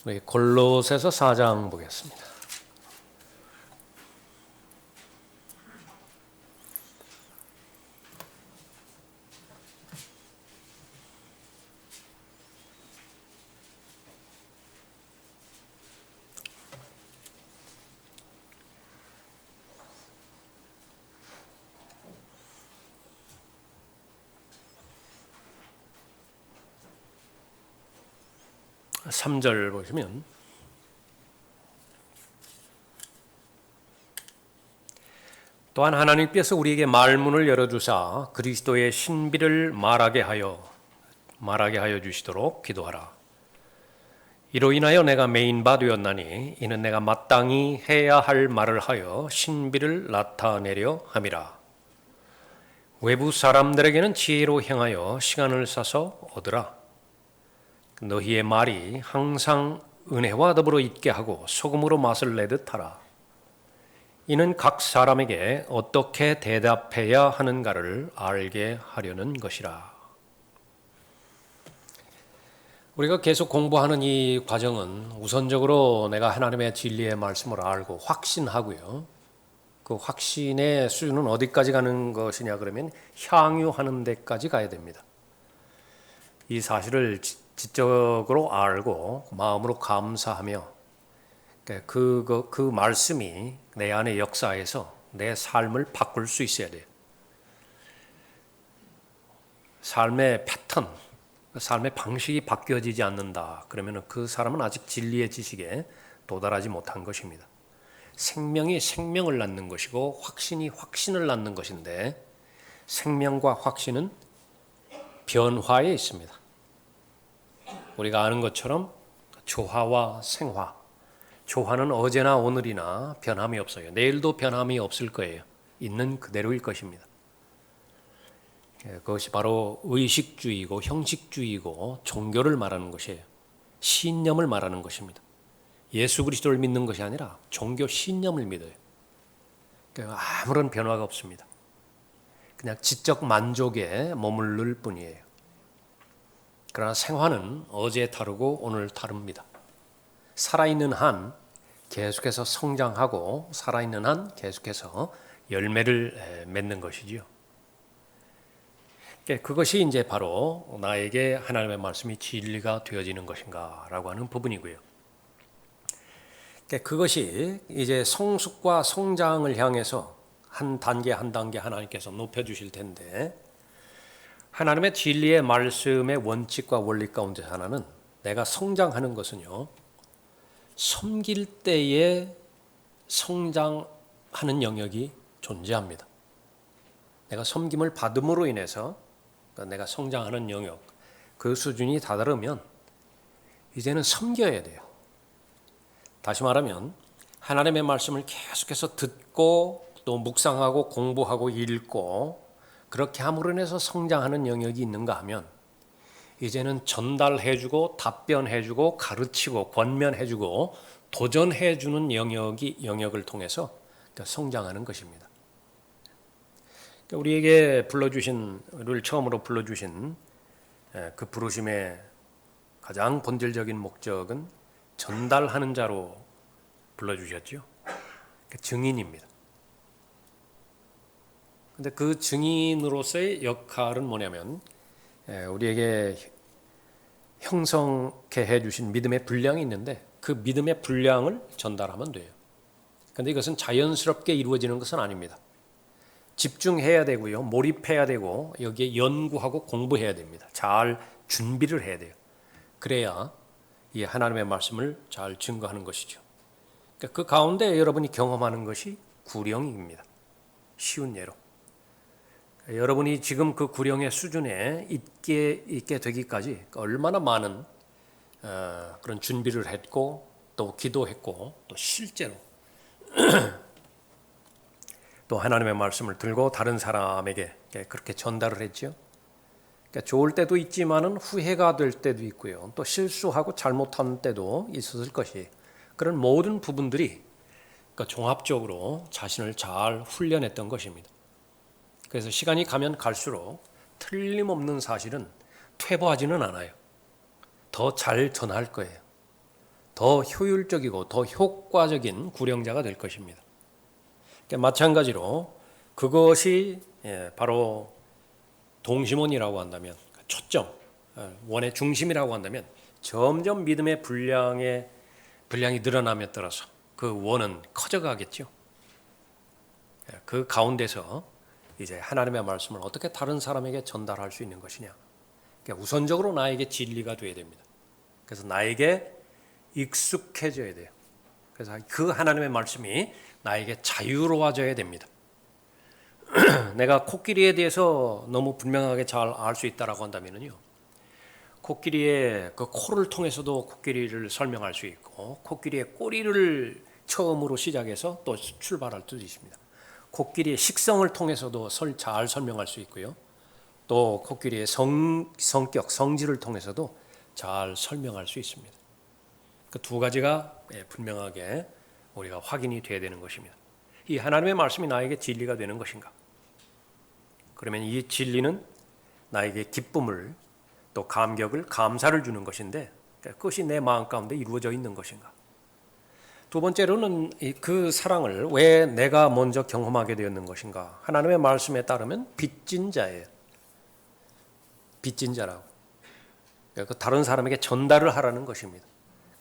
우리 골로새서 4장 보겠습니다. 삼절 보시면 또한 하나님께서 우리에게 말문을 열어주사 그리스도의 신비를 말하게 하여 주시도록 기도하라. 이로 인하여 내가 메인 바 되었나니 이는 내가 마땅히 해야 할 말을 하여 신비를 나타내려 함이라. 외부 사람들에게는 지혜로 행하여 시간을 사서 얻으라. 너희의 말이 항상 은혜와 더불어 있게 하고 소금으로 맛을 내듯 하라. 이는 각 사람에게 어떻게 대답해야 하는가를 알게 하려는 것이라. 우리가 계속 공부하는 이 과정은 우선적으로 내가 하나님의 진리의 말씀을 알고 확신하고요. 그 확신의 수준은 어디까지 가는 것이냐 그러면 향유하는 데까지 가야 됩니다. 이 사실을 지적으로 알고 마음으로 감사하며 그 말씀이 내 안의 역사에서 내 삶을 바꿀 수 있어야 돼요. 삶의 패턴, 삶의 방식이 바뀌어지지 않는다. 그러면 그 사람은 아직 진리의 지식에 도달하지 못한 것입니다. 생명이 생명을 낳는 것이고 확신이 확신을 낳는 것인데 생명과 확신은 변화에 있습니다. 우리가 아는 것처럼 조화와 생화, 조화는 어제나 오늘이나 변함이 없어요. 내일도 변함이 없을 거예요. 있는 그대로일 것입니다. 그것이 바로 의식주의고 형식주의고 종교를 말하는 것이에요. 신념을 말하는 것입니다. 예수 그리스도를 믿는 것이 아니라 종교 신념을 믿어요. 아무런 변화가 없습니다. 그냥 지적 만족에 머무를 뿐이에요. 그러나 생화는 어제 다르고 오늘 다릅니다. 살아있는 한 계속해서 성장하고 살아있는 한 계속해서 열매를 맺는 것이지요. 그것이 이제 바로 나에게 하나님의 말씀이 진리가 되어지는 것인가라고 하는 부분이고요. 그것이 이제 성숙과 성장을 향해서 한 단계 한 단계 하나님께서 높여주실 텐데 하나님의 진리의 말씀의 원칙과 원리 가운데 하나는 내가 성장하는 것은요. 섬길 때에 성장하는 영역이 존재합니다. 내가 섬김을 받음으로 인해서 내가 성장하는 영역, 그 수준이 다다르면 이제는 섬겨야 돼요. 다시 말하면 하나님의 말씀을 계속해서 듣고 또 묵상하고 공부하고 읽고 그렇게 함으로 인해서 성장하는 영역이 있는가 하면 이제는 전달해주고 답변해주고 가르치고 권면해주고 도전해주는 영역을 통해서 성장하는 것입니다. 우리에게 우리를 처음으로 불러주신 그 부르심의 가장 본질적인 목적은 전달하는 자로 불러주셨죠. 증인입니다. 근데 그 증인으로서의 역할은 뭐냐면 우리에게 형성케 해주신 믿음의 분량이 있는데 그 믿음의 분량을 전달하면 돼요. 그런데 이것은 자연스럽게 이루어지는 것은 아닙니다. 집중해야 되고요. 몰입해야 되고 여기에 연구하고 공부해야 됩니다. 잘 준비를 해야 돼요. 그래야 이 하나님의 말씀을 잘 증거하는 것이죠. 그 가운데 여러분이 경험하는 것이 구령입니다. 쉬운 예로. 여러분이 지금 그 구령의 수준에 있게 되기까지 얼마나 많은 그런 준비를 했고 또 기도했고 또 실제로 또 하나님의 말씀을 들고 다른 사람에게 그렇게 전달을 했죠. 좋을 때도 있지만은 후회가 될 때도 있고요. 또 실수하고 잘못한 때도 있었을 것이 그런 모든 부분들이 종합적으로 자신을 잘 훈련했던 것입니다. 그래서 시간이 가면 갈수록 틀림없는 사실은 퇴보하지는 않아요. 더 잘 전할 거예요. 더 효율적이고 더 효과적인 구령자가 될 것입니다. 마찬가지로 그것이 바로 동심원이라고 한다면, 초점, 원의 중심이라고 한다면 점점 믿음의 분량이 늘어남에 따라서 그 원은 커져가겠죠. 그 가운데서 이제 하나님의 말씀을 어떻게 다른 사람에게 전달할 수 있는 것이냐. 그러니까 우선적으로 나에게 진리가 되어야 됩니다. 그래서 나에게 익숙해져야 돼요. 그래서 그 하나님의 말씀이 나에게 자유로워져야 됩니다. 내가 코끼리에 대해서 너무 분명하게 잘 알 수 있다라고 한다면요, 코끼리의 그 코를 통해서도 코끼리를 설명할 수 있고, 코끼리의 꼬리를 처음으로 시작해서 또 출발할 수도 있습니다. 코끼리의 식성을 통해서도 잘 설명할 수 있고요, 또 코끼리의 성격, 성질을 통해서도 잘 설명할 수 있습니다. 그 두 가지가 분명하게 우리가 확인이 돼야 되는 것입니다. 이 하나님의 말씀이 나에게 진리가 되는 것인가? 그러면 이 진리는 나에게 기쁨을, 또 감격을, 감사를 주는 것인데, 그것이 내 마음 가운데 이루어져 있는 것인가? 두 번째로는 그 사랑을 왜 내가 먼저 경험하게 되었는 것인가? 하나님의 말씀에 따르면 빚진 자예요. 빚진 자라고. 그 다른 사람에게 전달을 하라는 것입니다.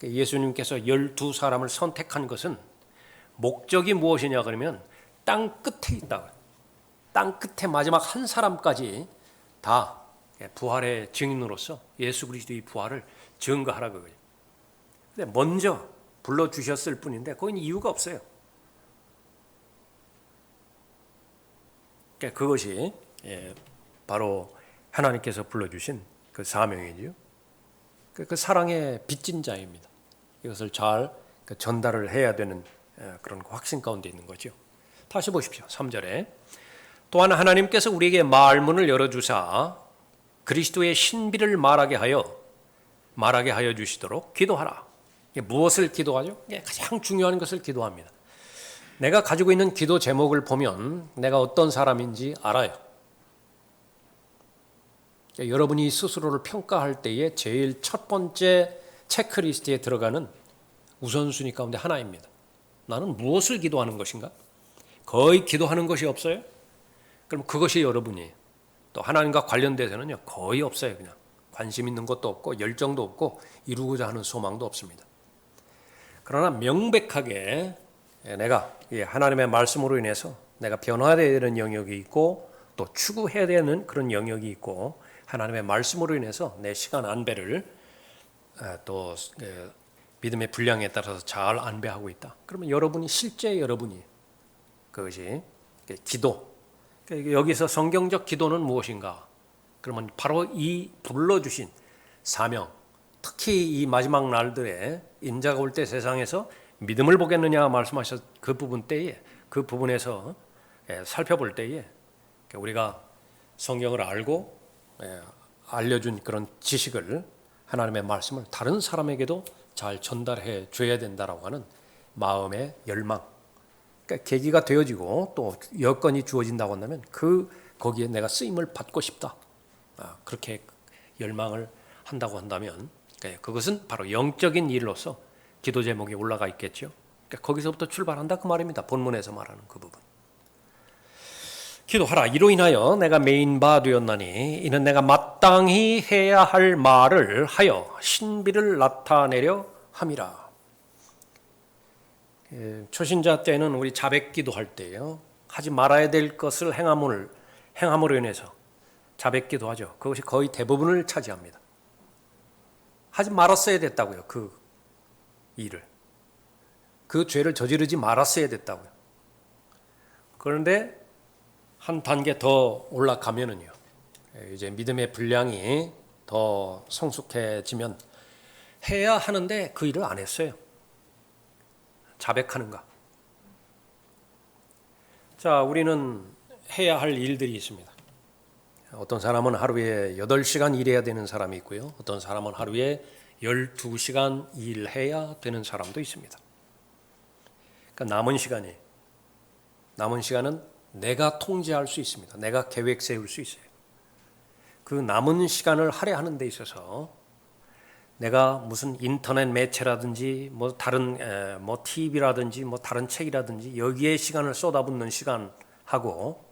예수님께서 12사람을 선택한 것은 목적이 무엇이냐 그러면 땅 끝에 있다고. 땅 끝에 마지막 한 사람까지 다 부활의 증인으로서 예수 그리스도의 부활을 증거하라고 그래요. 근데 먼저 불러주셨을 뿐인데 거기는 이유가 없어요. 그것이 바로 하나님께서 불러주신 그 사명이지요. 그 사랑의 빚진 자입니다. 이것을 잘 전달을 해야 되는 그런 확신 가운데 있는 거죠. 다시 보십시오. 3절에 또한 하나님께서 우리에게 말문을 열어주사 그리스도의 신비를 말하게 하여 주시도록 기도하라. 무엇을 기도하죠? 가장 중요한 것을 기도합니다. 내가 가지고 있는 기도 제목을 보면 내가 어떤 사람인지 알아요. 여러분이 스스로를 평가할 때에 제일 첫 번째 체크리스트에 들어가는 우선순위 가운데 하나입니다. 나는 무엇을 기도하는 것인가? 거의 기도하는 것이 없어요? 그럼 그것이 여러분이에요. 또 하나님과 관련돼서는요, 거의 없어요. 그냥 관심 있는 것도 없고 열정도 없고 이루고자 하는 소망도 없습니다. 그러나 명백하게 내가 하나님의 말씀으로 인해서 내가 변화되어야 되는 영역이 있고 또 추구해야 되는 그런 영역이 있고 하나님의 말씀으로 인해서 내 시간 안배를 또 믿음의 분량에 따라서 잘 안배하고 있다. 그러면 여러분이 실제 여러분이 그것이 기도. 여기서 성경적 기도는 무엇인가? 그러면 바로 이 불러주신 사명, 특히 이 마지막 날들에 인자가 올 때 세상에서 믿음을 보겠느냐 말씀하셨 그 부분에서 살펴볼 때에 우리가 성경을 알고 알려준 그런 지식을 하나님의 말씀을 다른 사람에게도 잘 전달해 줘야 된다라고 하는 마음의 열망, 그러니까 계기가 되어지고 또 여건이 주어진다고 한다면 거기에 내가 쓰임을 받고 싶다. 그렇게 열망을 한다고 한다면 그것은 바로 영적인 일로서 기도 제목에 올라가 있겠죠. 그러니까 거기서부터 출발한다 그 말입니다. 본문에서 말하는 그 부분. 기도하라. 이로 인하여 내가 메인 바 되었나니 이는 내가 마땅히 해야 할 말을 하여 신비를 나타내려 함이라. 초신자 때는 우리 자백 기도할 때요, 하지 말아야 될 것을 행함으로 인해서 자백 기도하죠. 그것이 거의 대부분을 차지합니다. 하지 말았어야 됐다고요. 그 일을, 그 죄를 저지르지 말았어야 됐다고요. 그런데 한 단계 더 올라가면은요, 이제 믿음의 분량이 더 성숙해지면 해야 하는데 그 일을 안 했어요. 자백하는가? 자, 우리는 해야 할 일들이 있습니다. 어떤 사람은 하루에 8시간 일해야 되는 사람이 있고요. 어떤 사람은 하루에 12시간 일해야 되는 사람도 있습니다. 그러니까 남은 시간은 내가 통제할 수 있습니다. 내가 계획 세울 수 있어요. 그 남은 시간을 할애하는 데 있어서 내가 무슨 인터넷 매체라든지 뭐 다른 뭐 TV라든지 뭐 다른 책이라든지 여기에 시간을 쏟아붓는 시간하고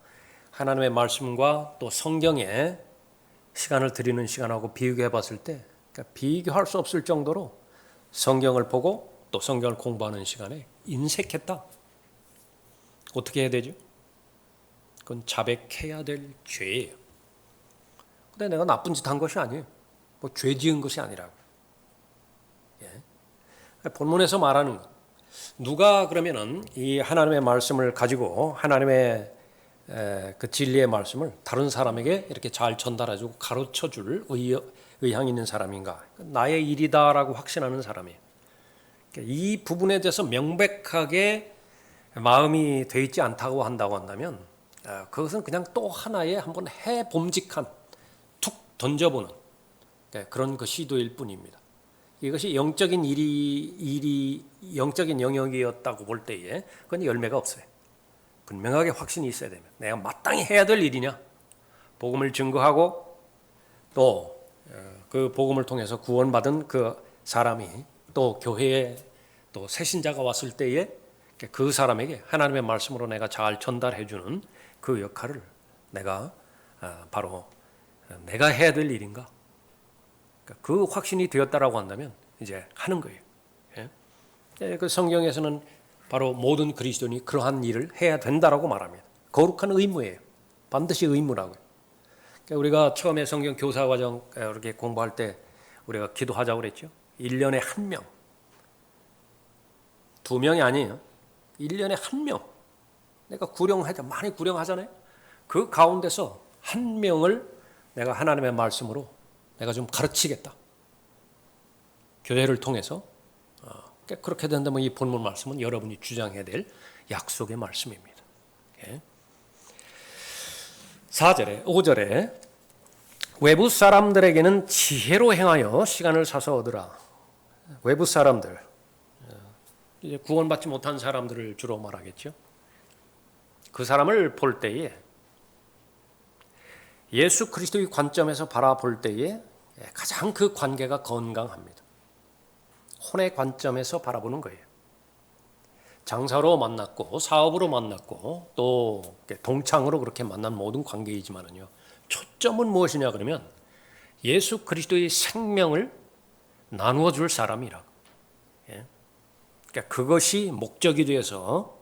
하나님의 말씀과 또 성경에 시간을 드리는 시간하고 비교해 봤을 때 그러니까 비교할 수 없을 정도로 성경을 보고 또 성경을 공부하는 시간에 인색했다. 어떻게 해야 되죠? 그건 자백해야 될 죄예요. 근데 내가 나쁜 짓 한 것이 아니에요. 뭐 죄 지은 것이 아니라고. 예. 본문에서 말하는 것. 누가 그러면은 이 하나님의 말씀을 가지고 하나님의 그 진리의 말씀을 다른 사람에게 이렇게 잘 전달해주고 가르쳐줄 의향이 있는 사람인가? 나의 일이다라고 확신하는 사람이에요. 이 부분에 대해서 명백하게 마음이 돼 있지 않다고 한다면 그것은 그냥 또 하나의 한번 해봄직한 툭 던져보는 그런 그 시도일 뿐입니다. 이것이 영적인 일이 영적인 영역이었다고 볼 때에 그건 열매가 없어요. 분명하게 확신이 있어야 됩니다. 내가 마땅히 해야 될 일이냐? 복음을 증거하고 또 그 복음을 통해서 구원받은 그 사람이 또 교회에 또 새신자가 왔을 때에 그 사람에게 하나님의 말씀으로 내가 잘 전달해 주는 그 역할을 내가 바로 내가 해야 될 일인가? 그 확신이 되었다라고 한다면 이제 하는 거예요. 그 성경에서는 바로 모든 그리스도인이 그러한 일을 해야 된다라고 말합니다. 거룩한 의무예요. 반드시 의무라고요. 우리가 처음에 성경 교사 과정 이렇게 공부할 때 우리가 기도하자고 그랬죠. 1년에 한 명. 2명이 아니에요. 1년에 한 명. 내가 많이 구령하잖아요. 그 가운데서 한 명을 내가 하나님의 말씀으로 내가 좀 가르치겠다. 교회를 통해서. 그렇게 된다면 이 본문 말씀은 여러분이 주장해야 될 약속의 말씀입니다. 4절에 5절에 외부 사람들에게는 지혜로 행하여 시간을 사서 얻으라. 외부 사람들, 이제 구원받지 못한 사람들을 주로 말하겠죠. 그 사람을 볼 때에 예수 그리스도의 관점에서 바라볼 때에 가장 그 관계가 건강합니다. 혼의 관점에서 바라보는 거예요. 장사로 만났고 사업으로 만났고 또 동창으로 그렇게 만난 모든 관계이지만은요. 초점은 무엇이냐 그러면 예수 그리스도의 생명을 나누어 줄 사람이라고. 그러니까 그것이 목적이 되어서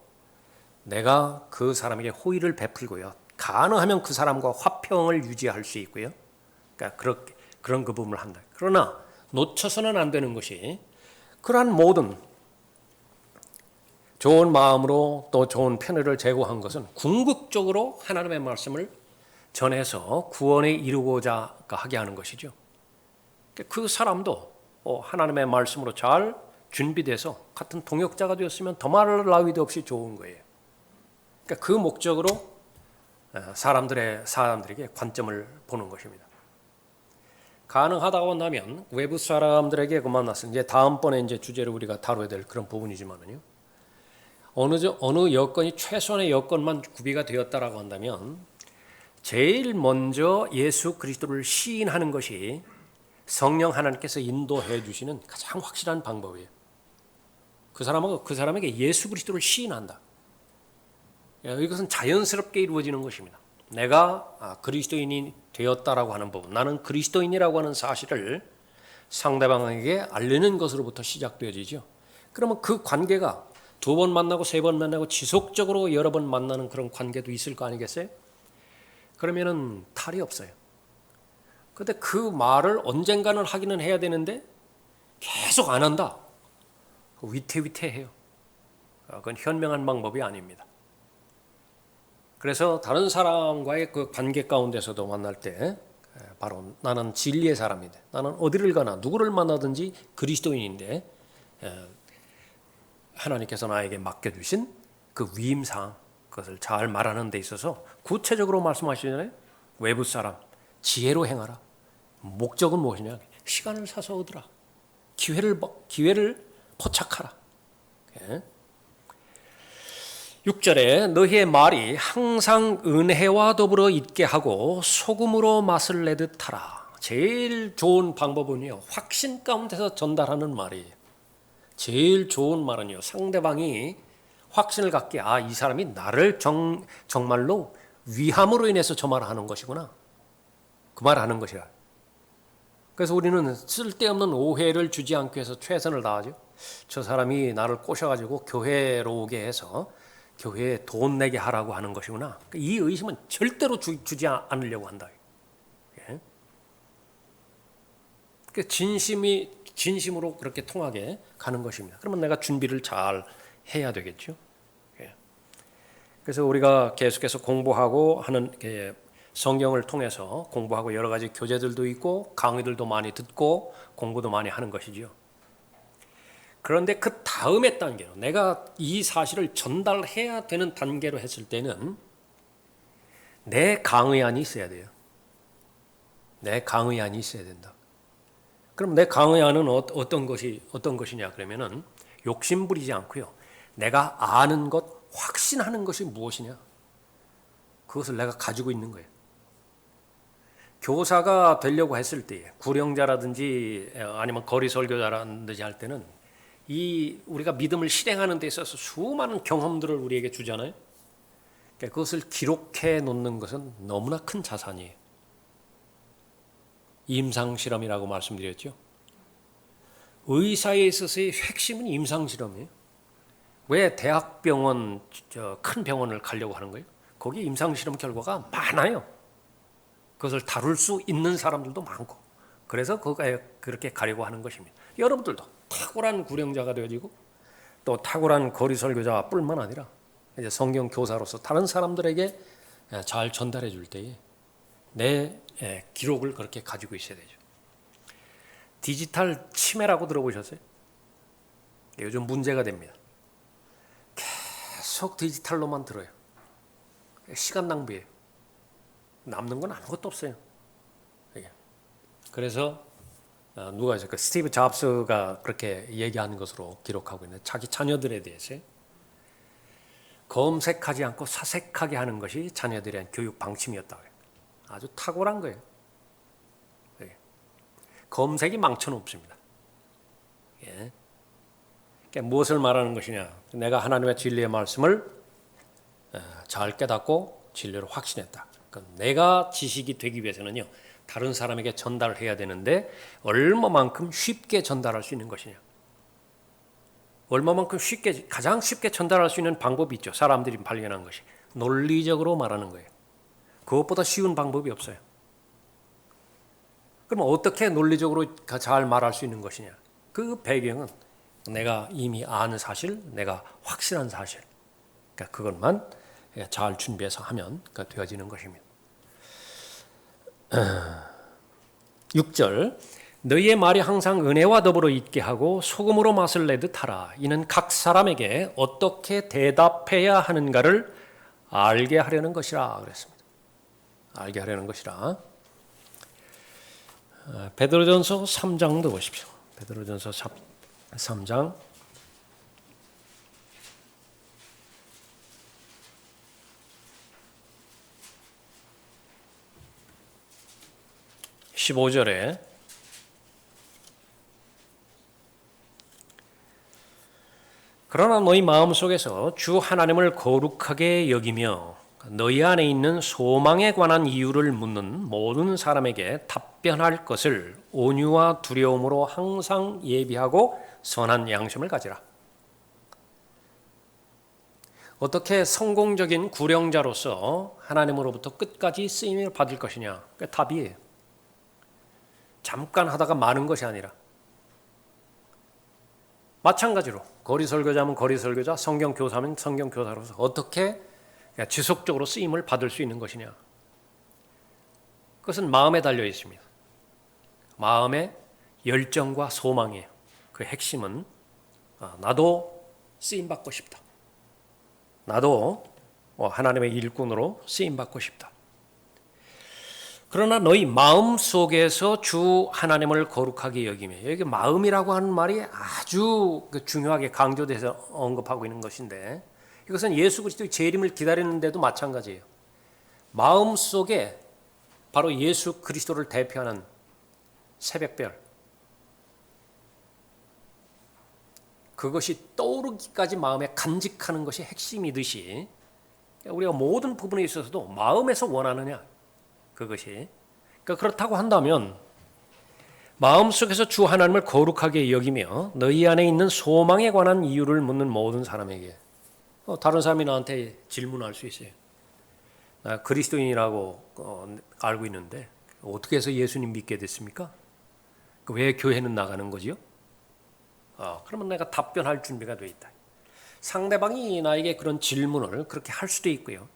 내가 그 사람에게 호의를 베풀고요. 가능하면 그 사람과 화평을 유지할 수 있고요. 그러니까 그런 그 부분을 한다. 그러나 놓쳐서는 안 되는 것이 그러한 모든 좋은 마음으로 또 좋은 편의를 제공한 것은 궁극적으로 하나님의 말씀을 전해서 구원에 이루고자 하게 하는 것이죠. 그 사람도 하나님의 말씀으로 잘 준비돼서 같은 동역자가 되었으면 더 말할 나위도 없이 좋은 거예요. 그러니까 그 목적으로 사람들에게 관점을 보는 것입니다. 가능하다고 한다면 외부 사람들에게 만나서 이제 다음번에 이제 주제를 우리가 다뤄야 될 그런 부분이지만은요. 어느 여건이 최소한의 여건만 구비가 되었다라고 한다면 제일 먼저 예수 그리스도를 시인하는 것이 성령 하나님께서 인도해 주시는 가장 확실한 방법이에요. 그 사람에게 예수 그리스도를 시인한다. 이것은 자연스럽게 이루어지는 것입니다. 내가 그리스도인이 되었다라고 하는 부분, 나는 그리스도인이라고 하는 사실을 상대방에게 알리는 것으로부터 시작되어지죠. 그러면 그 관계가 2번 만나고 3번 만나고 지속적으로 여러 번 만나는 그런 관계도 있을 거 아니겠어요? 그러면은 탈이 없어요. 그런데 그 말을 언젠가는 하기는 해야 되는데 계속 안 한다. 위태위태해요. 그건 현명한 방법이 아닙니다. 그래서 다른 사람과의 그 관계 가운데서도 만날 때 바로 나는 진리의 사람인데 나는 어디를 가나 누구를 만나든지 그리스도인인데 하나님께서 나에게 맡겨주신 그 위임사항 그것을 잘 말하는 데 있어서 구체적으로 말씀하시잖아요. 외부 사람 지혜로 행하라. 목적은 무엇이냐? 시간을 사서 얻으라. 기회를 포착하라. 6절에 너희의 말이 항상 은혜와 더불어 있게 하고 소금으로 맛을 내듯 하라. 제일 좋은 방법은요, 확신 가운데서 전달하는 말이에요. 제일 좋은 말은요, 상대방이 확신을 갖게, 이 사람이 나를 정말로 위함으로 인해서 저 말을 하는 것이구나, 그 말을 하는 것이라. 그래서 우리는 쓸데없는 오해를 주지 않기 위해서 최선을 다하죠. 저 사람이 나를 꼬셔가지고 교회로 오게 해서 교회에 돈 내게 하라고 하는 것이구나, 이 의심은 절대로 주지 않으려고 한다. 예? 진심으로 그렇게 통하게 가는 것입니다. 그러면 내가 준비를 잘 해야 되겠죠. 예. 그래서 우리가 계속해서 공부하고 하는 성경을 통해서 공부하고 여러 가지 교재들도 있고 강의들도 많이 듣고 공부도 많이 하는 것이죠. 그런데 그 다음의 단계로 내가 이 사실을 전달해야 되는 단계로 했을 때는 내 강의안이 있어야 돼요. 내 강의안이 있어야 된다. 그럼 내 강의안은 어떤 것이냐 그러면은 욕심 부리지 않고요, 내가 아는 것, 확신하는 것이 무엇이냐, 그것을 내가 가지고 있는 거예요. 교사가 되려고 했을 때, 구령자라든지 아니면 거리 설교자라든지 할 때는 우리가 믿음을 실행하는 데 있어서 수많은 경험들을 우리에게 주잖아요. 그러니까 그것을 기록해 놓는 것은 너무나 큰 자산이에요. 임상실험이라고 말씀드렸죠. 의사에 있어서의 핵심은 임상실험이에요. 왜 대학병원, 큰 병원을 가려고 하는 거예요? 거기 임상실험 결과가 많아요. 그것을 다룰 수 있는 사람들도 많고, 그래서 거기에 그렇게 가려고 하는 것입니다. 여러분들도 탁월한 구령자가 되어지고 또 탁월한 거리 설교자뿐만 아니라 이제 성경 교사로서 다른 사람들에게 잘 전달해 줄 때에 내 기록을 그렇게 가지고 있어야 되죠. 디지털 치매라고 들어보셨어요? 요즘 문제가 됩니다. 계속 디지털로만 들어요. 시간 낭비예요. 남는 건 아무것도 없어요. 그래서 누가 있어요? 스티브 잡스가 그렇게 얘기하는 것으로 기록하고 있는 자기 자녀들에 대해서 검색하지 않고 사색하게 하는 것이 자녀들에 대한 교육 방침이었다. 아주 탁월한 거예요. 검색이 망쳐는 없습니다. 예. 그러니까 무엇을 말하는 것이냐? 내가 하나님의 진리의 말씀을 잘 깨닫고 진리를 확신했다. 그러니까 내가 지식이 되기 위해서는요, 다른 사람에게 전달을 해야 되는데 얼마만큼 쉽게 전달할 수 있는 것이냐? 얼마만큼 가장 쉽게 전달할 수 있는 방법이 있죠. 사람들이 발견한 것이 논리적으로 말하는 거예요. 그것보다 쉬운 방법이 없어요. 그럼 어떻게 논리적으로 잘 말할 수 있는 것이냐? 그 배경은 내가 이미 아는 사실, 내가 확신한 사실, 그러니까 그것만 잘 준비해서 하면 되어지는 것입니다. 6절, 너희의 말이 항상 은혜와 더불어 있게 하고 소금으로 맛을 내듯 하라. 이는 각 사람에게 어떻게 대답해야 하는가를 알게 하려는 것이라 그랬습니다. 알게 하려는 것이라. 베드로전서 3장도 보십시오. 베드로전서 3장 15절에 그러나 너희 마음속에서 주 하나님을 거룩하게 여기며 너희 안에 있는 소망에 관한 이유를 묻는 모든 사람에게 답변할 것을 온유와 두려움으로 항상 예비하고 선한 양심을 가지라. 어떻게 성공적인 구령자로서 하나님으로부터 끝까지 쓰임을 받을 것이냐? 그게 답이에요. 잠깐 하다가 마는 것이 아니라, 마찬가지로 거리 설교자면 거리 설교자, 성경 교사면 성경 교사로서 어떻게 지속적으로 쓰임을 받을 수 있는 것이냐? 그것은 마음에 달려 있습니다. 마음의 열정과 소망이에요. 그 핵심은 나도 쓰임 받고 싶다. 나도 하나님의 일꾼으로 쓰임 받고 싶다. 그러나 너희 마음 속에서 주 하나님을 거룩하게 여기며, 여기 마음이라고 하는 말이 아주 중요하게 강조돼서 언급하고 있는 것인데, 이것은 예수 그리스도의 재림을 기다리는데도 마찬가지예요. 마음속에 바로 예수 그리스도를 대표하는 새벽별, 그것이 떠오르기까지 마음에 간직하는 것이 핵심이듯이 우리가 모든 부분에 있어서도 마음에서 원하느냐, 그것이. 그러니까 그렇다고 한다면 마음속에서 주 하나님을 거룩하게 여기며 너희 안에 있는 소망에 관한 이유를 묻는 모든 사람에게, 다른 사람이 나한테 질문할 수 있어요. 나 그리스도인이라고 알고 있는데 어떻게 해서 예수님 믿게 됐습니까? 왜 교회는 나가는 거지요? 그러면 내가 답변할 준비가 되어 있다. 상대방이 나에게 그런 질문을 그렇게 할 수도 있고요.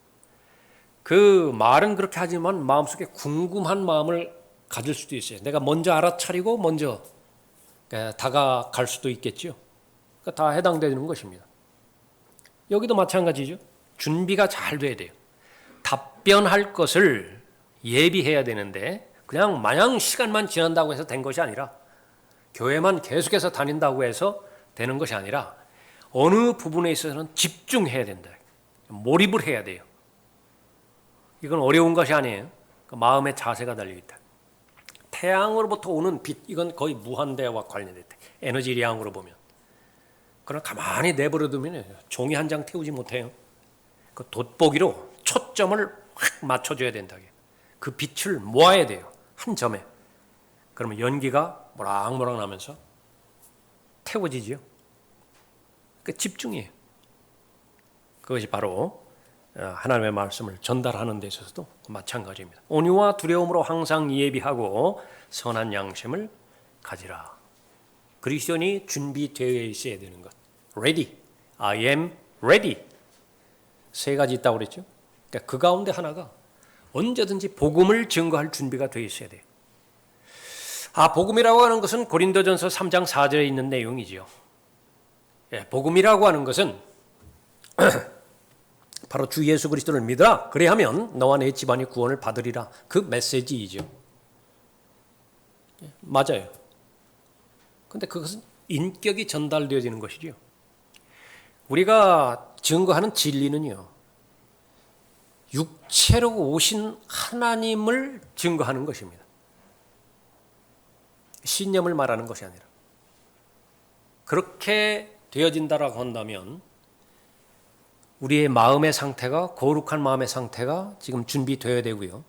그 말은 그렇게 하지만 마음속에 궁금한 마음을 가질 수도 있어요. 내가 먼저 알아차리고 먼저 다가갈 수도 있겠죠. 그러니까 다 해당되는 것입니다. 여기도 마찬가지죠. 준비가 잘 돼야 돼요. 답변할 것을 예비해야 되는데 그냥 마냥 시간만 지난다고 해서 된 것이 아니라, 교회만 계속해서 다닌다고 해서 되는 것이 아니라 어느 부분에 있어서는 집중해야 된다. 몰입을 해야 돼요. 이건 어려운 것이 아니에요. 마음의 자세가 달려있다. 태양으로부터 오는 빛, 이건 거의 무한대와 관련됐다. 에너지량으로 보면. 그러나 가만히 내버려 두면 종이 한 장 태우지 못해요. 그 돋보기로 초점을 확 맞춰줘야 된다. 그 빛을 모아야 돼요. 한 점에. 그러면 연기가 모락모락 나면서 태워지지요. 그 집중이에요. 그것이 바로 하나님의 말씀을 전달하는 데 있어서도 마찬가지입니다. 온유와 두려움으로 항상 예비하고 선한 양심을 가지라. 그리스도인이 준비되어 있어야 되는 것. Ready. I am ready. 세 가지 있다고 그랬죠. 그러니까 그 가운데 하나가 언제든지 복음을 증거할 준비가 되어 있어야 돼요. 복음이라고 하는 것은 고린도전서 3장 4절에 있는 내용이지요. 복음이라고 하는 것은 바로 주 예수 그리스도를 믿으라. 그래야면 너와 내 집안이 구원을 받으리라. 그 메시지이죠. 맞아요. 그런데 그것은 인격이 전달되어지는 것이죠. 우리가 증거하는 진리는요, 육체로 오신 하나님을 증거하는 것입니다. 신념을 말하는 것이 아니라. 그렇게 되어진다라고 한다면 우리의 마음의 상태가, 거룩한 마음의 상태가 지금 준비되어야 되고요.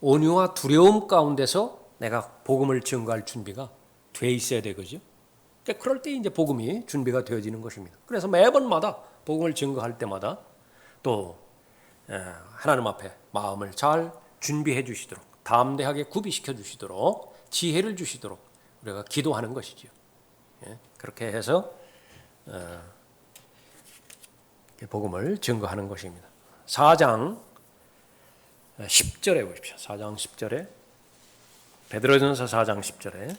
온유와 두려움 가운데서 내가 복음을 증거할 준비가 돼 있어야 되거죠. 그러니까 그럴 때 이제 복음이 준비가 되어지는 것입니다. 그래서 매번마다 복음을 증거할 때마다 또 하나님 앞에 마음을 잘 준비해 주시도록, 담대하게 구비시켜 주시도록, 지혜를 주시도록 우리가 기도하는 것이죠. 그렇게 해서 복음을 증거하는 것입니다. 4장 10절에 보십시오. 4장 10절에, 베드로전서 4장 10절에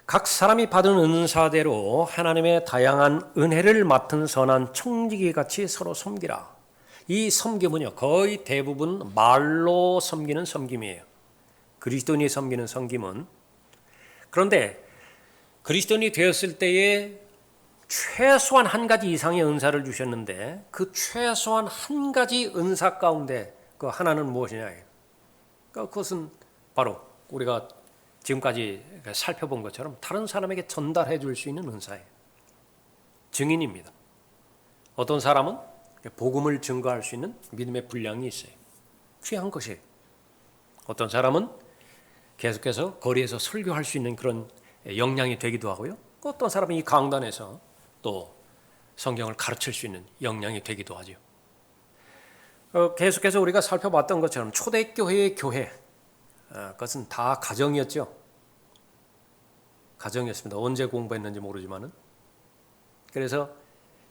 각 사람이 받은 은사대로 하나님의 다양한 은혜를 맡은 선한 청지기 같이 서로 섬기라. 이 섬김은요, 거의 대부분 말로 섬기는 섬김이에요. 그리스도인이 섬기는 섬김은. 그런데 그리스도인이 되었을 때에 최소한 한 가지 이상의 은사를 주셨는데 그 최소한 한 가지 은사 가운데 그 하나는 무엇이냐? 그것은 바로 우리가 지금까지 살펴본 것처럼 다른 사람에게 전달해 줄 수 있는 은사예요. 증인입니다. 어떤 사람은 복음을 증거할 수 있는 믿음의 분량이 있어요. 귀한 것이에요. 어떤 사람은 계속해서 거리에서 설교할 수 있는 그런 역량이 되기도 하고요. 어떤 사람은 이 강단에서 또 성경을 가르칠 수 있는 역량이 되기도 하죠. 계속해서 우리가 살펴봤던 것처럼 초대교회의 교회, 그것은 다 가정이었죠. 가정이었습니다. 언제 공부했는지 모르지만은. 그래서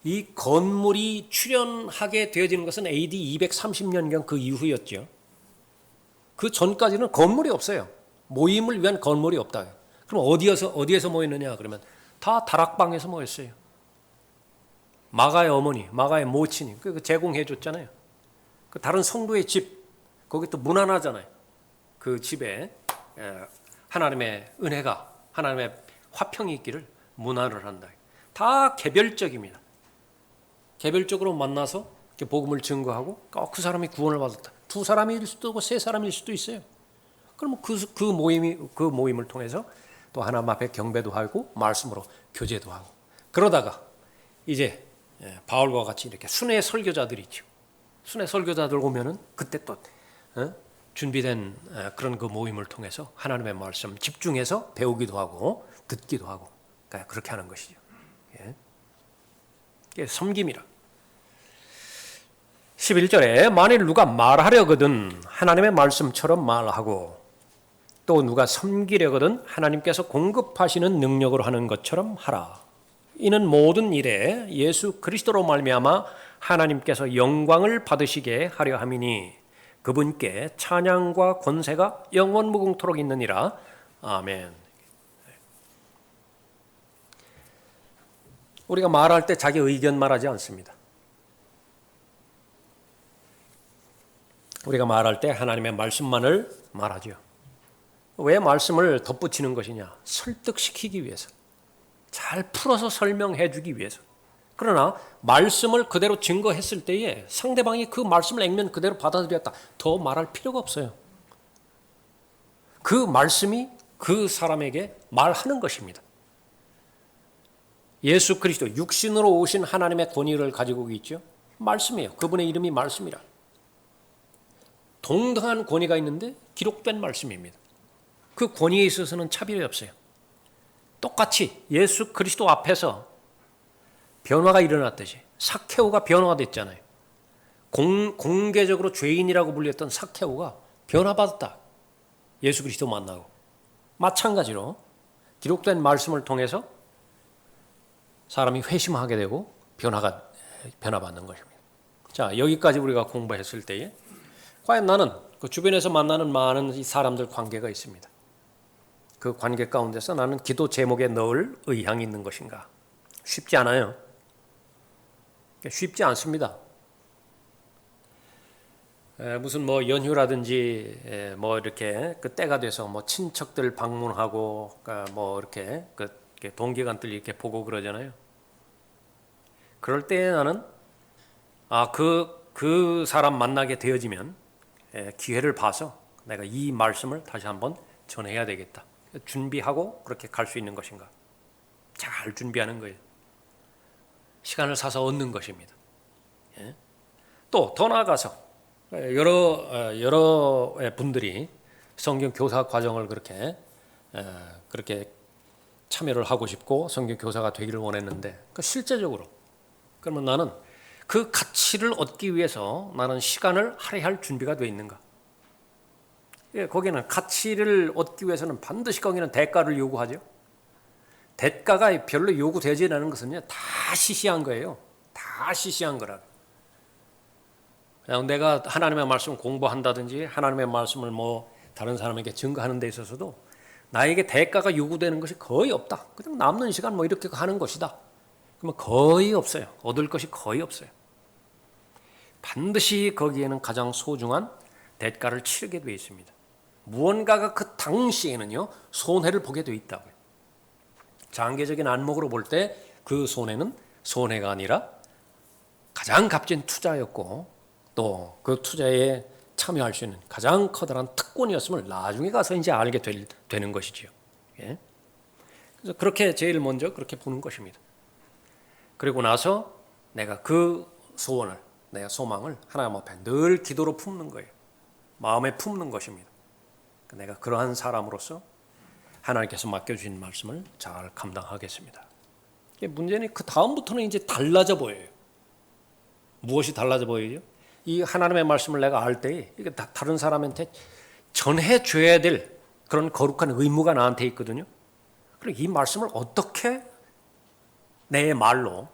이 건물이 출현하게 되어지는 것은 AD 230년경 그 이후였죠. 그 전까지는 건물이 없어요. 모임을 위한 건물이 없다. 그럼 어디에서 모였느냐? 그러면 다 다락방에서 모였어요. 마가의 어머니, 마가의 모친이 그 제공해 줬잖아요. 그 다른 성도의 집, 거기 또 무난하잖아요. 그 집에 하나님의 은혜가, 하나님의 화평이 있기를 문안을 한다. 다 개별적입니다. 개별적으로 만나서 이렇게 복음을 증거하고 그 사람이 구원을 받았다. 두 사람일 수도 있고 세 사람일 수도 있어요. 그러면 그 모임을 통해서 또 하나님 앞에 경배도 하고 말씀으로 교제도 하고 그러다가 이제 바울과 같이 이렇게 순회 설교자들이 있죠. 순회 설교자들 오면은 그때 또 준비된 그런 그 모임을 통해서 하나님의 말씀 집중해서 배우기도 하고 듣기도 하고 그렇게 하는 것이죠. 이게 섬김이라. 11절에 만일 누가 말하려거든 하나님의 말씀처럼 말하고 또 누가 섬기려거든 하나님께서 공급하시는 능력으로 하는 것처럼 하라. 이는 모든 일에 예수 그리스도로 말미암아 하나님께서 영광을 받으시게 하려 함이니 그분께 찬양과 권세가 영원 무궁토록 있느니라. 아멘. 우리가 말할 때 자기 의견 말하지 않습니다. 우리가 말할 때 하나님의 말씀만을 말하죠. 왜 말씀을 덧붙이는 것이냐? 설득시키기 위해서. 잘 풀어서 설명해 주기 위해서. 그러나 말씀을 그대로 증거했을 때에 상대방이 그 말씀을 액면 그대로 받아들였다. 더 말할 필요가 없어요. 그 말씀이 그 사람에게 말하는 것입니다. 예수 그리스도 육신으로 오신 하나님의 권위를 가지고 있죠. 말씀이에요. 그분의 이름이 말씀이라. 동등한 권위가 있는데 기록된 말씀입니다. 그 권위에 있어서는 차별이 없어요. 똑같이 예수 그리스도 앞에서 변화가 일어났듯이 삭개오가 변화가 됐잖아요. 공개적으로 죄인이라고 불렸던 삭개오가 변화받았다. 예수 그리스도 만나고. 마찬가지로 기록된 말씀을 통해서 사람이 회심하게 되고 변화받는 것입니다. 자, 여기까지 우리가 공부했을 때에 과연 나는 그 주변에서 만나는 많은 사람들 관계가 있습니다. 그 관계 가운데서 나는 기도 제목에 넣을 의향이 있는 것인가? 쉽지 않아요. 쉽지 않습니다. 무슨 뭐 연휴라든지 뭐 이렇게 그 때가 돼서 뭐 친척들 방문하고 뭐 이렇게 그 동기간들 이렇게 보고 그러잖아요. 그럴 때 나는 그 사람 만나게 되어지면 기회를 봐서 내가 이 말씀을 다시 한번 전해야 되겠다. 준비하고 그렇게 갈 수 있는 것인가? 잘 준비하는 거예요. 시간을 사서 얻는 것입니다. 또 더 나아가서 여러 분들이 성경 교사 과정을 그렇게 참여를 하고 싶고 성경 교사가 되기를 원했는데 실제적으로 그러면 나는 그 가치를 얻기 위해서 나는 시간을 할애할 준비가 되어 있는가? 거기는 가치를 얻기 위해서는 반드시 거기는 대가를 요구하죠. 대가가 별로 요구되지 않는 것은요, 다 시시한 거예요. 다 시시한 거라. 그냥 내가 하나님의 말씀을 공부한다든지 하나님의 말씀을 뭐 다른 사람에게 증거하는 데 있어서도 나에게 대가가 요구되는 것이 거의 없다. 그냥 남는 시간 뭐 이렇게 하는 것이다. 그러면 거의 없어요. 얻을 것이 거의 없어요. 반드시 거기에는 가장 소중한 대가를 치르게 되어 있습니다. 무언가가 그 당시에는요 손해를 보게 되어 있다고요. 장기적인 안목으로 볼 때 그 손해는 손해가 아니라 가장 값진 투자였고 또 그 투자에 참여할 수 있는 가장 커다란 특권이었음을 나중에 가서 이제 알게 되는 것이지요. 예? 그래서 그렇게 제일 먼저 그렇게 보는 것입니다. 그리고 나서 내가 그 소원을, 내 소망을 하나님 앞에 늘 기도로 품는 거예요. 마음에 품는 것입니다. 내가 그러한 사람으로서 하나님께서 맡겨주신 말씀을 잘 감당하겠습니다. 문제는 그 다음부터는 이제 달라져 보여요. 무엇이 달라져 보이죠? 이 하나님의 말씀을 내가 알 때 이게 다른 사람한테 전해줘야 될 그런 거룩한 의무가 나한테 있거든요. 그리고 이 말씀을 어떻게 내 말로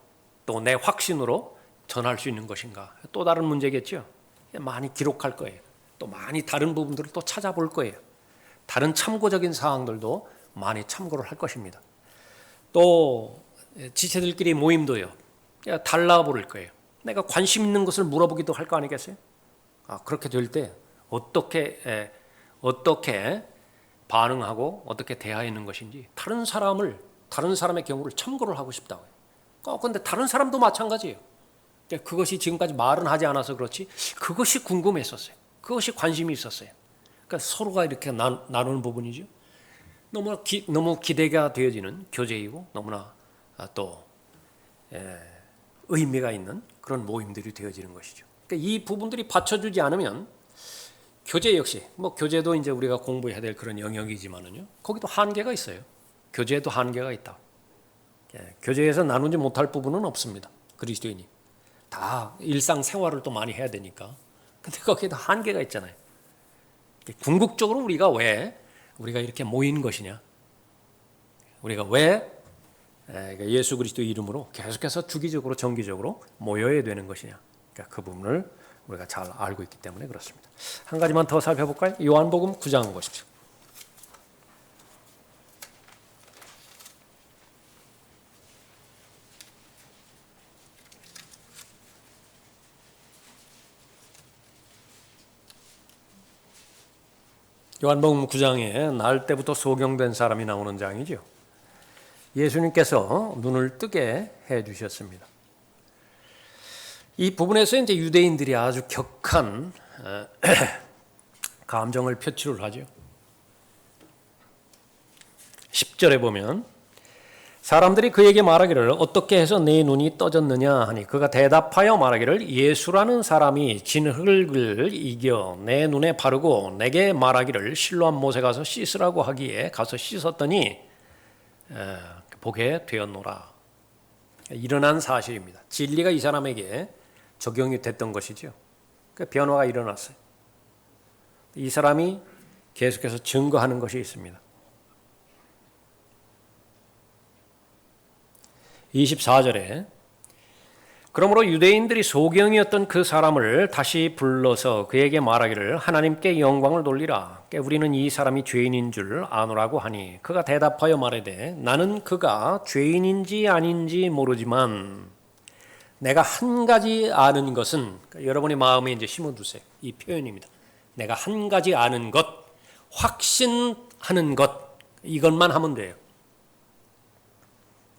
또 내 확신으로 전할 수 있는 것인가? 또 다른 문제겠죠. 많이 기록할 거예요. 또 많이 다른 부분들을 또 찾아볼 거예요. 다른 참고적인 사항들도 많이 참고를 할 것입니다. 또 지체들끼리 모임도요. 달라버릴 거예요. 내가 관심 있는 것을 물어보기도 할 거 아니겠어요? 그렇게 될 때 어떻게 반응하고 어떻게 대하는 것인지 다른 사람의 경우를 참고를 하고 싶다고요. 그런데 다른 사람도 마찬가지예요. 그것이 지금까지 말은 하지 않아서 그렇지 그것이 궁금했었어요. 그것이 관심이 있었어요. 그러니까 서로가 이렇게 나누는 부분이죠. 너무 기대가 되어지는 교제이고 너무나 또 의미가 있는 그런 모임들이 되어지는 것이죠. 그러니까 이 부분들이 받쳐주지 않으면 교제 역시 교제도 이제 우리가 공부해야 될 그런 영역이지만은요. 거기도 한계가 있어요. 교제에도 한계가 있다. 교제에서 나누지 못할 부분은 없습니다. 그리스도인이 다 일상생활을 또 많이 해야 되니까. 근데 거기에도 한계가 있잖아요. 궁극적으로 우리가 이렇게 모인 것이냐? 우리가 왜 예수 그리스도 이름으로 계속해서 주기적으로 정기적으로 모여야 되는 것이냐? 그러니까 그 부분을 우리가 잘 알고 있기 때문에 그렇습니다. 한 가지만 더 살펴볼까요? 요한복음 9장 보십시오. 요한복음 9장에 날 때부터 소경된 사람이 나오는 장이죠. 예수님께서 눈을 뜨게 해 주셨습니다. 이 부분에서 이제 유대인들이 아주 격한 감정을 표출을 하죠. 10절에 보면 사람들이 그에게 말하기를 어떻게 해서 네 눈이 떠졌느냐 하니 그가 대답하여 말하기를 예수라는 사람이 진흙을 이겨 내 눈에 바르고 내게 말하기를 실로암 못에 가서 씻으라고 하기에 가서 씻었더니 보게 되었노라. 일어난 사실입니다. 진리가 이 사람에게 적용이 됐던 것이죠. 그 변화가 일어났어요. 이 사람이 계속해서 증거하는 것이 있습니다. 24절에 그러므로 유대인들이 소경이었던 그 사람을 다시 불러서 그에게 말하기를 하나님께 영광을 돌리라. 우리는 이 사람이 죄인인 줄 아노라고 하니 그가 대답하여 말하되 나는 그가 죄인인지 아닌지 모르지만 내가 한 가지 아는 것은 여러분의 마음에 이제 심어두세요. 이 표현입니다. 내가 한 가지 아는 것, 확신하는 것 이것만 하면 돼요.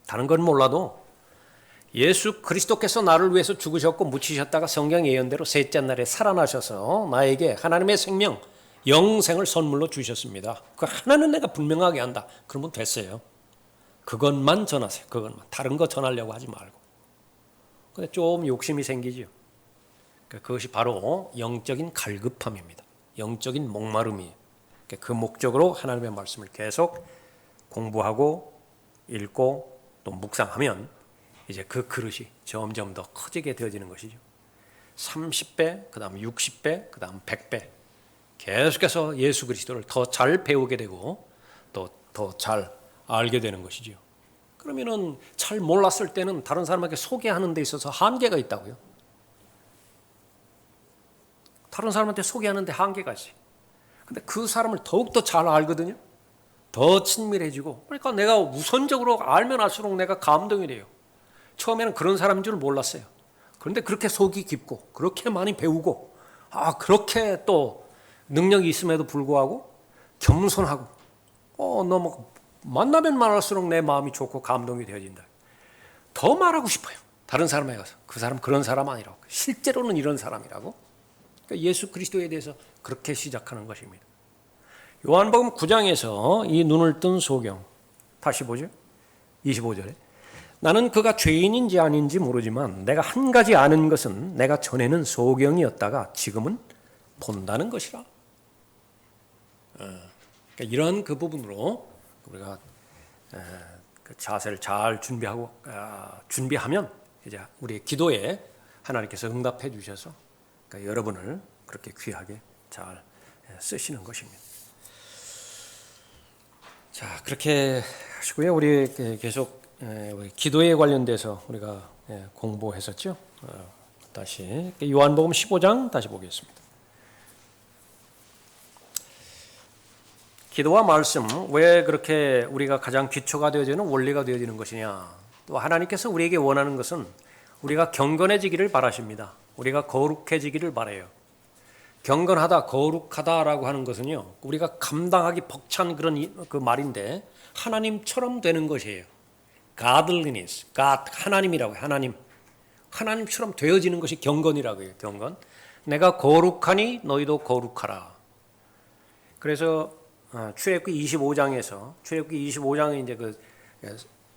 다른 건 몰라도 예수 그리스도께서 나를 위해서 죽으셨고 묻히셨다가 성경 예언대로 셋째 날에 살아나셔서 나에게 하나님의 생명, 영생을 선물로 주셨습니다. 그 하나는 내가 분명하게 한다. 그러면 됐어요. 그것만 전하세요. 그것만. 다른 거 전하려고 하지 말고. 근데 좀 욕심이 생기죠. 그것이 바로 영적인 갈급함입니다. 영적인 목마름이에요. 그 목적으로 하나님의 말씀을 계속 공부하고 읽고 또 묵상하면 이제 그 그릇이 점점 더 커지게 되어지는 것이죠. 30배, 그 다음 60배, 그 다음 100배 계속해서 예수 그리스도를 더 잘 배우게 되고 또 더 잘 알게 되는 것이죠. 그러면은 잘 몰랐을 때는 다른 사람에게 소개하는 데 있어서 한계가 있다고요. 다른 사람한테 소개하는 데 한계가 있어요. 근데 그 사람을 더욱더 잘 알거든요. 더 친밀해지고 그러니까 내가 우선적으로 알면 알수록 내가 감동이 돼요. 처음에는 그런 사람인 줄 몰랐어요. 그런데 그렇게 속이 깊고 그렇게 많이 배우고 그렇게 또 능력이 있음에도 불구하고 겸손하고 너무 만나면 만날수록 내 마음이 좋고 감동이 되어진다. 더 말하고 싶어요. 다른 사람에 가서 그 사람 그런 사람 아니라고. 실제로는 이런 사람이라고. 그러니까 예수 그리스도에 대해서 그렇게 시작하는 것입니다. 요한복음 9장에서 이 눈을 뜬 소경 다시 보죠. 25절에 나는 그가 죄인인지 아닌지 모르지만 내가 한 가지 아는 것은 내가 전에는 소경이었다가 지금은 본다는 것이라. 그러니까 이런 그 부분으로 우리가 그 자세를 잘 준비하면 이제 우리의 기도에 하나님께서 응답해 주셔서 그러니까 여러분을 그렇게 귀하게 잘 쓰시는 것입니다. 자, 그렇게 하시고요. 우리 계속 기도에 관련돼서 우리가 공부했었죠. 다시 요한복음 15장 다시 보겠습니다. 기도와 말씀 왜 그렇게 우리가 가장 기초가 되어지는 원리가 되어지는 것이냐. 또 하나님께서 우리에게 원하는 것은 우리가 경건해지기를 바라십니다. 우리가 거룩해지기를 바라요. 경건하다, 거룩하다라고 하는 것은요, 우리가 감당하기 벅찬 그런 그 말인데 하나님처럼 되는 것이에요. Godliness, God 하나님이라고 해요. 하나님. 하나님처럼 되어지는 것이 경건이라고 해요. 경건. 내가 거룩하니 너희도 거룩하라. 그래서 출애굽기 25장에서 출애굽기 25장은 이제 그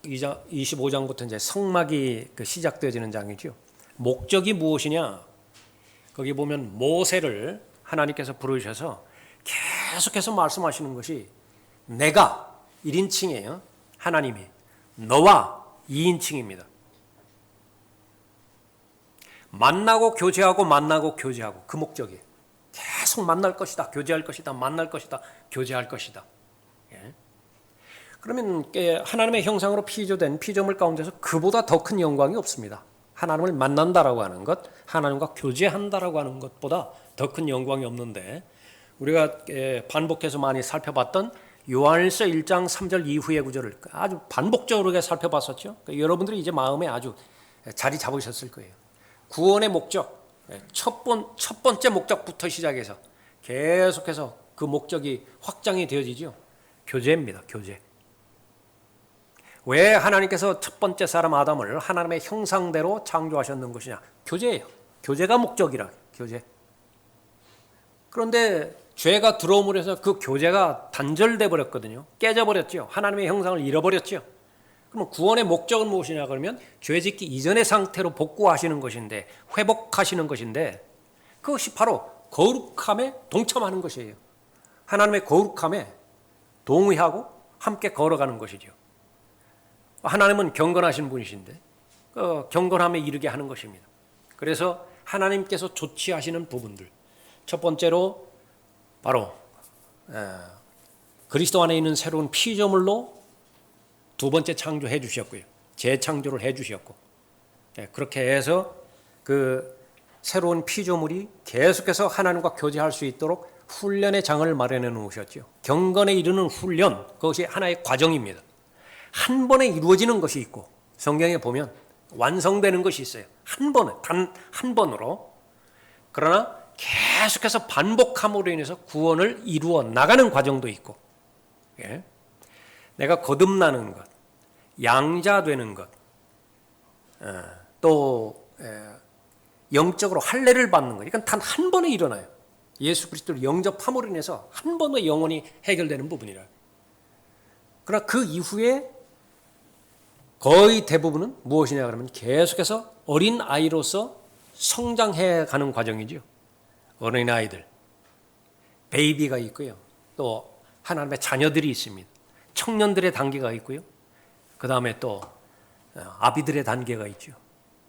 25장부터 이제 성막이 시작되어지는 장이죠. 목적이 무엇이냐? 거기 보면 모세를 하나님께서 부르셔서 계속해서 말씀하시는 것이 내가 1인칭이에요. 하나님이 너와 2인칭입니다. 만나고 교제하고 만나고 교제하고 그 목적이에요. 계속 만날 것이다. 교제할 것이다. 만날 것이다. 교제할 것이다. 예. 그러면 하나님의 형상으로 피조된 피조물 가운데서 그보다 더 큰 영광이 없습니다. 하나님을 만난다라고 하는 것, 하나님과 교제한다라고 하는 것보다 더 큰 영광이 없는데 우리가 반복해서 많이 살펴봤던 요한일서 1장 3절 이후의 구절을 아주 반복적으로 살펴봤었죠. 여러분들이 이제 마음에 아주 자리 잡으셨을 거예요. 구원의 목적, 첫 번째 목적부터 시작해서 계속해서 그 목적이 확장이 되어지죠. 교제입니다. 교제. 왜 하나님께서 첫 번째 사람 아담을 하나님의 형상대로 창조하셨는 것이냐? 교제예요. 교제가 목적이라. 교제. 그런데 죄가 들어옴으로 해서 그 교제가 단절돼 버렸거든요. 깨져 버렸죠. 하나님의 형상을 잃어버렸죠. 그럼 구원의 목적은 무엇이냐 그러면 죄 짓기 이전의 상태로 복구하시는 것인데 회복하시는 것인데 그것이 바로 거룩함에 동참하는 것이에요. 하나님의 거룩함에 동의하고 함께 걸어가는 것이죠. 하나님은 경건하신 분이신데 경건함에 이르게 하는 것입니다. 그래서 하나님께서 조치하시는 부분들 첫 번째로 바로 그리스도 안에 있는 새로운 피조물로 두 번째 창조해 주셨고요. 재창조를 해 주셨고 그렇게 해서 그 새로운 피조물이 계속해서 하나님과 교제할 수 있도록 훈련의 장을 마련해 놓으셨죠. 경건에 이르는 훈련 그것이 하나의 과정입니다. 한 번에 이루어지는 것이 있고 성경에 보면 완성되는 것이 있어요. 한 번에 단 한 번으로. 그러나 계속해서 반복함으로 인해서 구원을 이루어 나가는 과정도 있고 내가 거듭나는 것, 양자되는 것, 또 영적으로 할례를 받는 것 이건 단 한 번에 일어나요. 예수 그리스도를 영접함으로 인해서 한 번에 영원히 해결되는 부분이라. 그러나 그 이후에 거의 대부분은 무엇이냐 그러면 계속해서 어린 아이로서 성장해 가는 과정이죠. 어린 아이들, 베이비가 있고요. 또 하나님의 자녀들이 있습니다. 청년들의 단계가 있고요. 그 다음에 또 아비들의 단계가 있죠.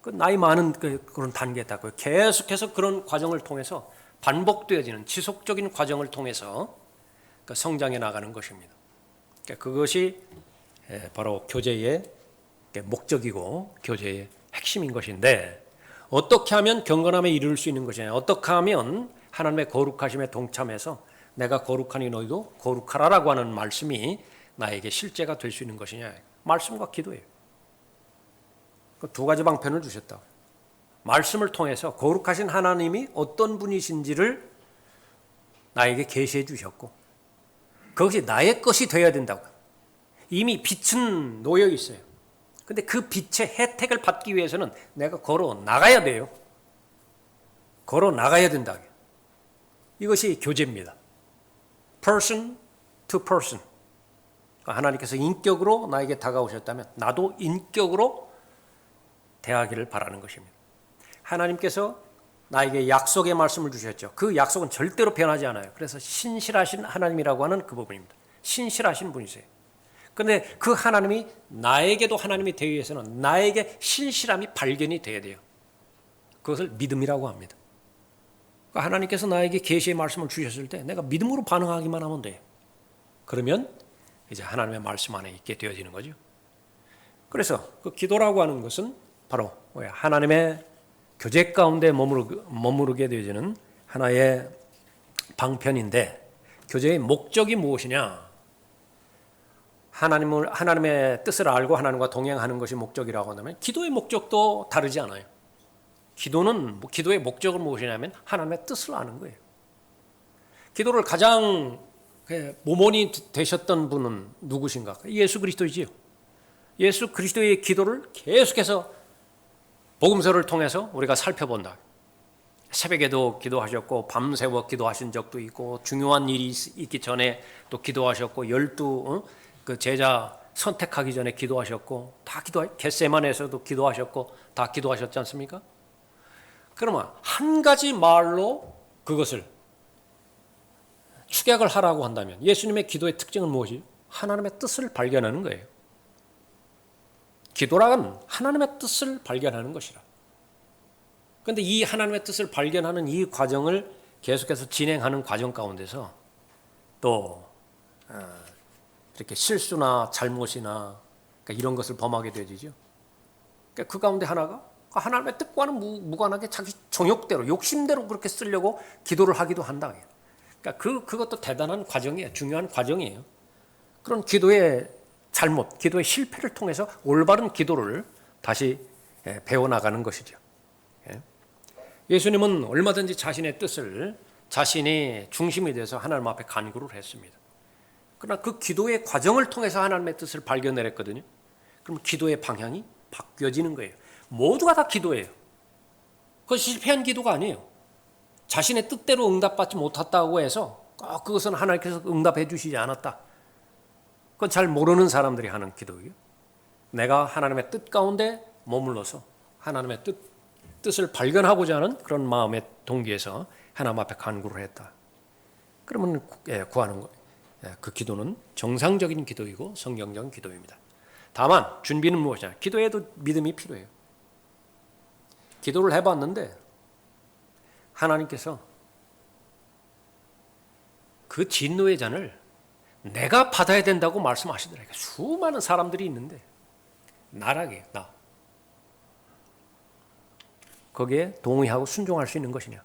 그 나이 많은 그런 단계가 있고요. 계속해서 그런 과정을 통해서 반복되어지는 지속적인 과정을 통해서 성장해 나가는 것입니다. 그것이 바로 교제의 목적이고 교제의 핵심인 것인데 어떻게 하면 경건함에 이를 수 있는 것이냐? 어떻게 하면 하나님의 거룩하심에 동참해서 내가 거룩하니 너희도 거룩하라라고 하는 말씀이 나에게 실제가 될 수 있는 것이냐? 말씀과 기도예요. 그 두 가지 방편을 주셨다. 말씀을 통해서 거룩하신 하나님이 어떤 분이신지를 나에게 계시해 주셨고 그것이 나의 것이 되어야 된다고. 이미 빛은 놓여 있어요. 근데 그 빛의 혜택을 받기 위해서는 내가 걸어 나가야 돼요. 걸어 나가야 된다. 이것이 교제입니다. person to person. 하나님께서 인격으로 나에게 다가오셨다면 나도 인격으로 대하기를 바라는 것입니다. 하나님께서 나에게 약속의 말씀을 주셨죠. 그 약속은 절대로 변하지 않아요. 그래서 신실하신 하나님이라고 하는 그 부분입니다. 신실하신 분이세요. 그런데 그 하나님이 나에게도 하나님이 되기 위해서는 나에게 신실함이 발견이 돼야 돼요. 그것을 믿음이라고 합니다. 그러니까 하나님께서 나에게 계시의 말씀을 주셨을 때 내가 믿음으로 반응하기만 하면 돼요. 그러면 이제 하나님의 말씀 안에 있게 되어지는 거죠. 그래서 그 기도라고 하는 것은 바로 하나님의 교제 가운데 머무르게 되어지는 하나의 방편인데 교제의 목적이 무엇이냐? 하나님의 뜻을 알고 하나님과 동행하는 것이 목적이라고 한다면 기도의 목적도 다르지 않아요. 기도의 목적은 무엇이냐면 하나님의 뜻을 아는 거예요. 기도를 가장 모본이 되셨던 분은 누구신가? 예수 그리스도이지요. 예수 그리스도의 기도를 계속해서 복음서를 통해서 우리가 살펴본다. 새벽에도 기도하셨고 밤새워 기도하신 적도 있고 중요한 일이 있기 전에 또 기도하셨고 12 그 제자 선택하기 전에 기도하셨고 다 겟세마네에서도 기도하셨고 다 기도하셨지 않습니까? 그러면 한 가지 말로 그것을 축약을 하라고 한다면 예수님의 기도의 특징은 무엇이죠? 하나님의 뜻을 발견하는 거예요. 기도란 하나님의 뜻을 발견하는 것이라. 그런데 이 하나님의 뜻을 발견하는 이 과정을 계속해서 진행하는 과정 가운데서 또 이렇게 실수나 잘못이나 그러니까 이런 것을 범하게 되죠. 그러니까 그 가운데 하나가 하나님의 뜻과는 무관하게 자기 정욕대로 욕심대로 그렇게 쓰려고 기도를 하기도 한다. 그러니까 그것도 대단한 과정이에요. 중요한 과정이에요. 그런 기도의 잘못, 기도의 실패를 통해서 올바른 기도를 다시 배워나가는 것이죠. 예수님은 얼마든지 자신의 뜻을 자신이 중심이 돼서 하나님 앞에 간구를 했습니다. 그러나 그 기도의 과정을 통해서 하나님의 뜻을 발견했거든요. 그럼 기도의 방향이 바뀌어지는 거예요. 모두가 다 기도예요. 그건 실패한 기도가 아니에요. 자신의 뜻대로 응답받지 못했다고 해서 그것은 하나님께서 응답해 주시지 않았다. 그건 잘 모르는 사람들이 하는 기도예요. 내가 하나님의 뜻 가운데 머물러서 하나님의 뜻을 발견하고자 하는 그런 마음의 동기에서 하나님 앞에 간구를 했다. 그러면 구하는 거, 그 기도는 정상적인 기도이고 성경적인 기도입니다. 다만 준비는 무엇이냐? 기도에도 믿음이 필요해요. 기도를 해봤는데 하나님께서 그 진노의 잔을 내가 받아야 된다고 말씀하시더라고요. 수많은 사람들이 있는데 나라게 나 거기에 동의하고 순종할 수 있는 것이냐?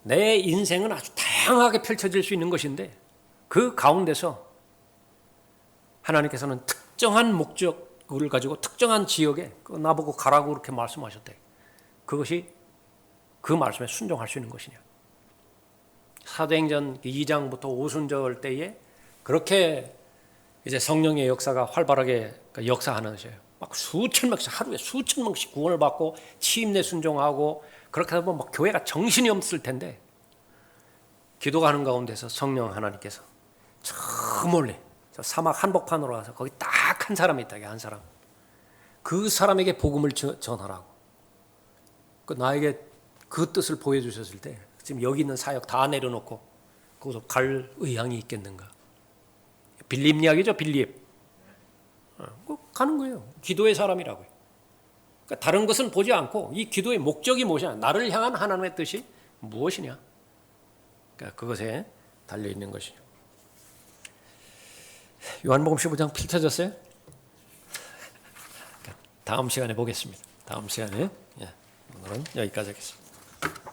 내 인생은 아주 다양하게 펼쳐질 수 있는 것인데 그 가운데서 하나님께서는 특정한 목적을 가지고 특정한 지역에 나보고 가라고 그렇게 말씀하셨대. 그것이 그 말씀에 순종할 수 있는 것이냐? 사도행전 2장부터 오순절 때에 그렇게 이제 성령의 역사가 활발하게 역사하는 것이에요. 막 수천 명씩 하루에 수천 명씩 구원을 받고 침례 순종하고 그렇게 하면 막 교회가 정신이 없을 텐데 기도가 하는 가운데서 성령 하나님께서 저 멀리 저 사막 한복판으로 가서 거기 딱 한 사람이 있다. 한 사람. 그 사람에게 복음을 전하라고. 나에게 그 뜻을 보여주셨을 때 지금 여기 있는 사역 다 내려놓고 거기서 갈 의향이 있겠는가. 빌립 이야기죠. 빌립. 가는 거예요. 기도의 사람이라고요. 그러니까 다른 것은 보지 않고 이 기도의 목적이 무엇이냐. 나를 향한 하나님의 뜻이 무엇이냐. 그러니까 그것에 달려있는 것이죠. 요한복음 15장 펼쳐졌어요? 다음 시간에 보겠습니다. 다음 시간에 오늘은 여기까지 하겠습니다.